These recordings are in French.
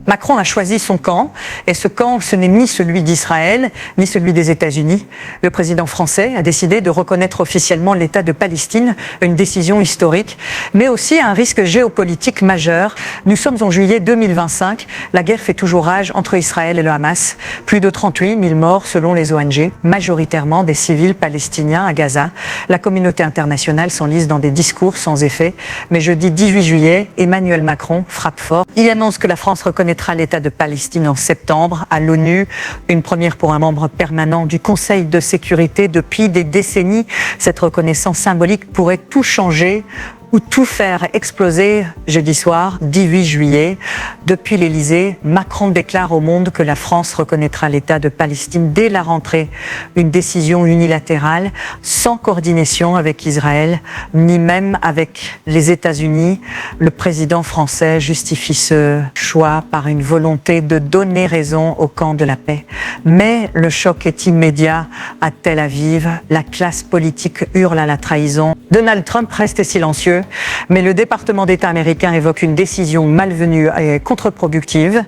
Macron a choisi son camp, et ce camp, ce n'est ni celui d'Israël, ni celui des États-Unis. Le président français a décidé de reconnaître officiellement l'État de Palestine, une décision historique, mais aussi un risque géopolitique majeur. Nous sommes en juillet 2025, la guerre fait toujours rage entre Israël et le Hamas. Plus de 38 000 morts selon les ONG, majoritairement des civils palestiniens à Gaza. La communauté internationale s'enlise dans des discours sans effet, mais jeudi 18 juillet, Emmanuel Macron frappe fort. Il annonce que la France reconnaîtra l'État de Palestine en septembre à l'ONU, une première pour un membre permanent du Conseil de sécurité depuis des décennies. Cette reconnaissance symbolique pourrait tout changer ou tout faire exploser jeudi soir, 18 juillet. Depuis l'Élysée, Macron déclare au monde que la France reconnaîtra l'État de Palestine dès la rentrée. Une décision unilatérale, sans coordination avec Israël, ni même avec les États-Unis. Le président français justifie ce choix par une volonté de donner raison au camp de la paix. Mais le choc est immédiat à Tel Aviv. La classe politique hurle à la trahison. Donald Trump reste silencieux, mais le département d'État américain évoque une décision malvenue et contre-productive.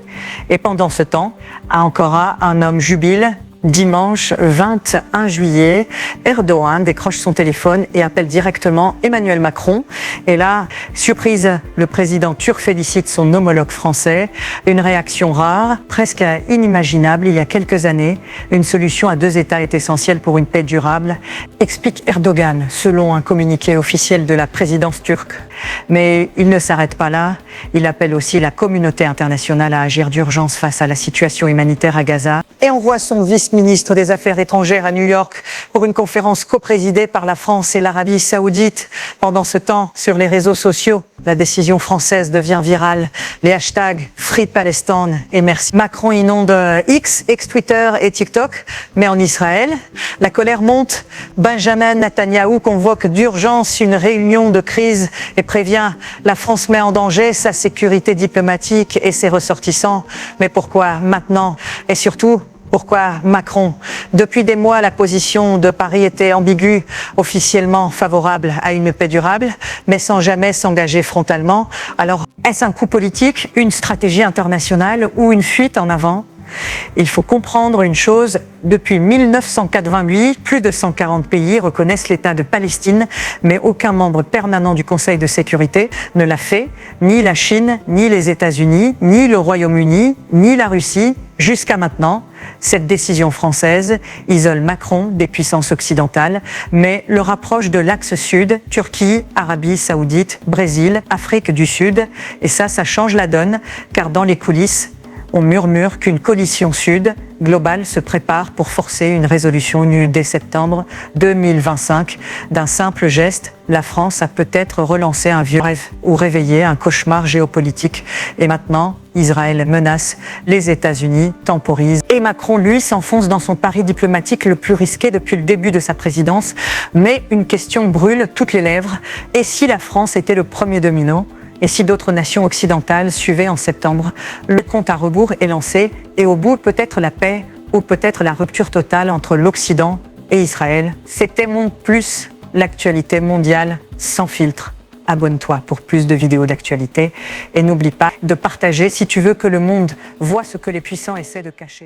Et pendant ce temps, à Ankara, un homme jubile. Dimanche 21 juillet, Erdogan décroche son téléphone et appelle directement Emmanuel Macron. Et là, surprise, le président turc félicite son homologue français. Une réaction rare, presque inimaginable il y a quelques années. Une solution à deux États est essentielle pour une paix durable, explique Erdogan, selon un communiqué officiel de la présidence turque. Mais il ne s'arrête pas là. Il appelle aussi la communauté internationale à agir d'urgence face à la situation humanitaire à Gaza. Et envoie son vice-ministre des Affaires étrangères à New York pour une conférence coprésidée par la France et l'Arabie Saoudite. Pendant ce temps, sur les réseaux sociaux, la décision française devient virale. Les hashtags Free Palestine et merci. Macron inonde X, ex-Twitter et TikTok, mais en Israël, la colère monte. Benjamin Netanyahou convoque d'urgence une réunion de crise et prévient la France met en danger sa sécurité diplomatique et ses ressortissants. Mais pourquoi maintenant? Et surtout, pourquoi Macron? Depuis des mois, la position de Paris était ambiguë, officiellement favorable à une paix durable, mais sans jamais s'engager frontalement. Alors, est-ce un coup politique, une stratégie internationale ou une fuite en avant? Il faut comprendre une chose, depuis 1988, plus de 140 pays reconnaissent l'État de Palestine, mais aucun membre permanent du Conseil de sécurité ne l'a fait, ni la Chine, ni les États-Unis, ni le Royaume-Uni, ni la Russie. Jusqu'à maintenant, cette décision française isole Macron des puissances occidentales, mais le rapproche de l'axe sud, Turquie, Arabie Saoudite, Brésil, Afrique du Sud. Et ça change la donne, car dans les coulisses, on murmure qu'une coalition sud globale se prépare pour forcer une résolution dès septembre 2025. D'un simple geste, la France a peut-être relancé un vieux rêve ou réveillé un cauchemar géopolitique. Et maintenant, Israël menace, les États-Unis temporisent. Et Macron, lui, s'enfonce dans son pari diplomatique le plus risqué depuis le début de sa présidence. Mais une question brûle toutes les lèvres. Et si la France était le premier domino ? Et si d'autres nations occidentales suivaient en septembre? Le compte à rebours est lancé et au bout peut-être la paix ou peut-être la rupture totale entre l'Occident et Israël. C'était Monde Plus, l'actualité mondiale sans filtre. Abonne-toi pour plus de vidéos d'actualité et n'oublie pas de partager si tu veux que le monde voit ce que les puissants essaient de cacher.